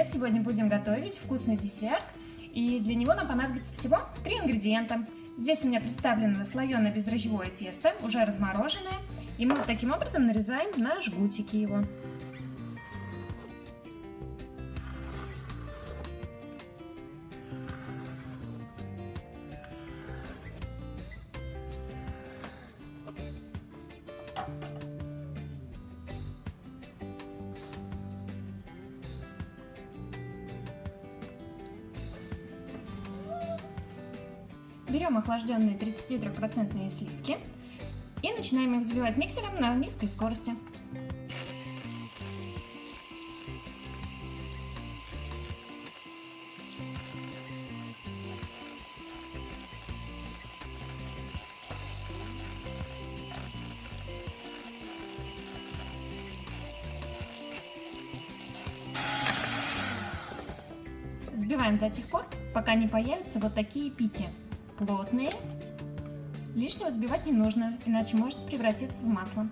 привет! Сегодня будем готовить вкусный десерт, и для него нам понадобится всего 3 ингредиента. Здесь у меня представлено слоеное бездрожжевое тесто, уже размороженное, и мы вот таким образом нарезаем на жгутики его. Берем охлажденные 33% сливки и начинаем их взбивать миксером на низкой скорости. Взбиваем до тех пор, пока не появятся вот такие пики. Плотные. Лишнего взбивать не нужно, иначе может превратиться в масло.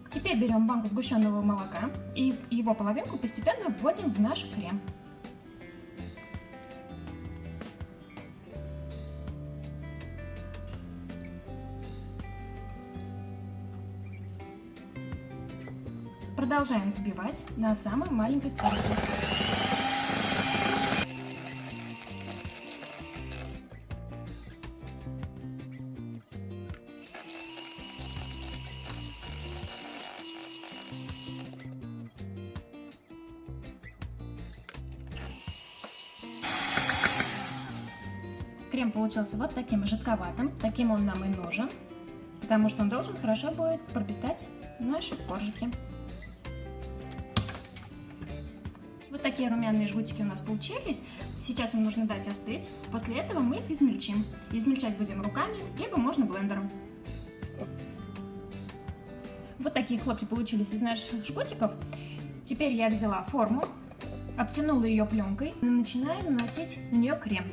Теперь берем банку сгущенного молока и его половинку постепенно вводим в наш крем. Продолжаем взбивать на самой маленькой скорости. Крем получился вот таким жидковатым, таким он нам и нужен, потому что он должен хорошо будет пропитать наши коржики. Вот такие румяные жгутики у нас получились. Сейчас им нужно дать остыть. После этого мы их измельчим. Измельчать будем руками, либо можно блендером. Вот такие хлопья получились из наших жгутиков. Теперь я взяла форму, обтянула ее пленкой и начинаю наносить на нее крем.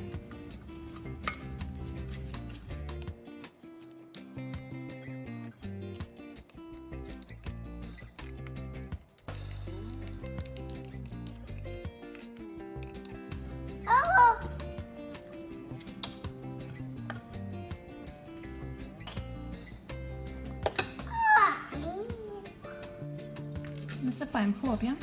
Насыпаем хлопья.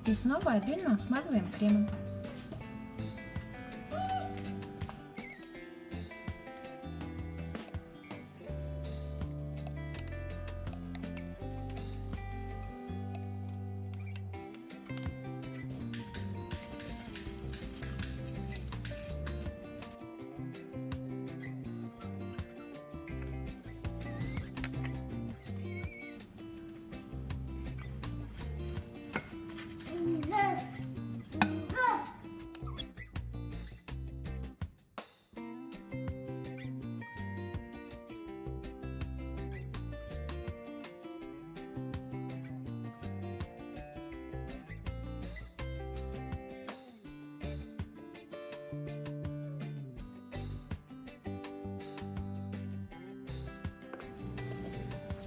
И снова обильно смазываем кремом.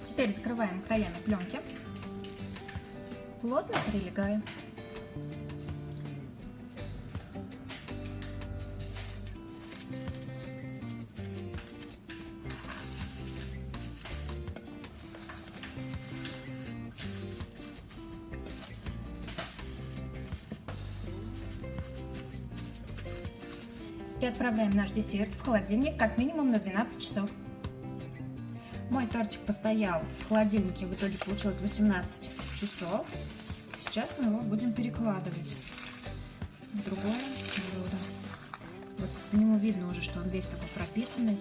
Теперь закрываем краями пленки, плотно прилегая. И отправляем наш десерт в холодильник как минимум на 12 часов. Мой тортик постоял в холодильнике, в итоге получилось 18 часов. Сейчас мы его будем перекладывать в другое блюдо. Вот по нему видно уже, что он весь такой пропитанный.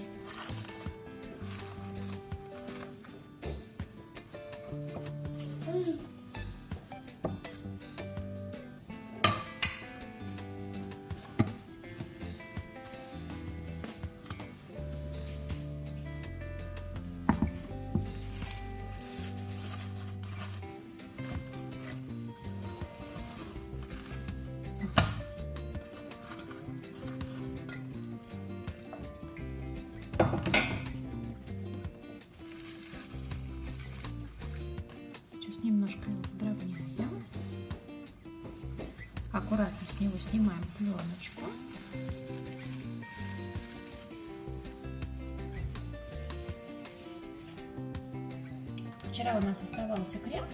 Сейчас немножко его подровняем. Аккуратно с него снимаем пленочку. Вчера у нас оставался крем,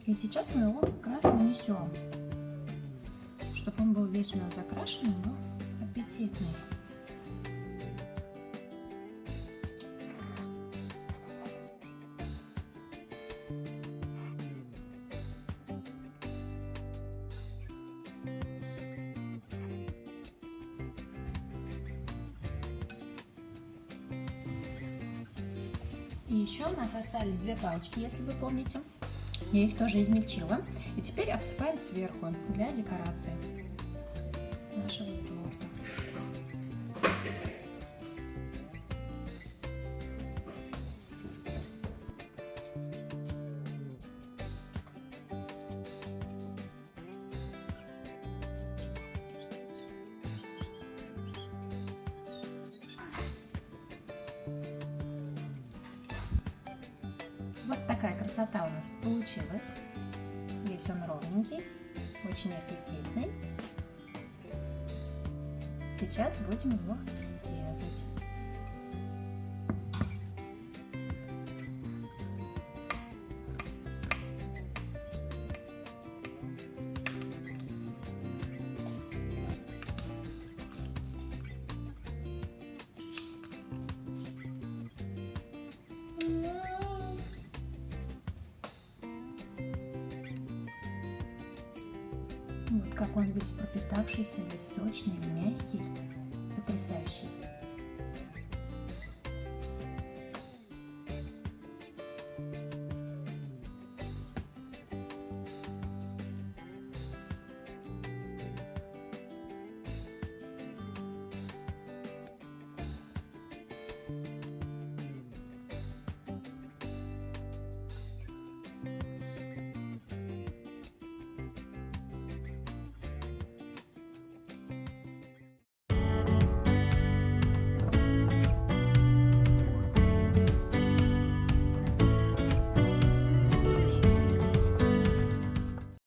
и сейчас мы его как раз нанесем, чтобы он был весь у нас закрашенный, но аппетитный. И еще у нас остались 2 палочки, если вы помните. Я их тоже измельчила. И теперь обсыпаем сверху для декорации нашего торта. Вот такая красота у нас получилась. Весь он ровненький, очень аппетитный. Сейчас будем его резать. Вот как он весь пропитавшийся, весь сочный, мягкий, потрясающий.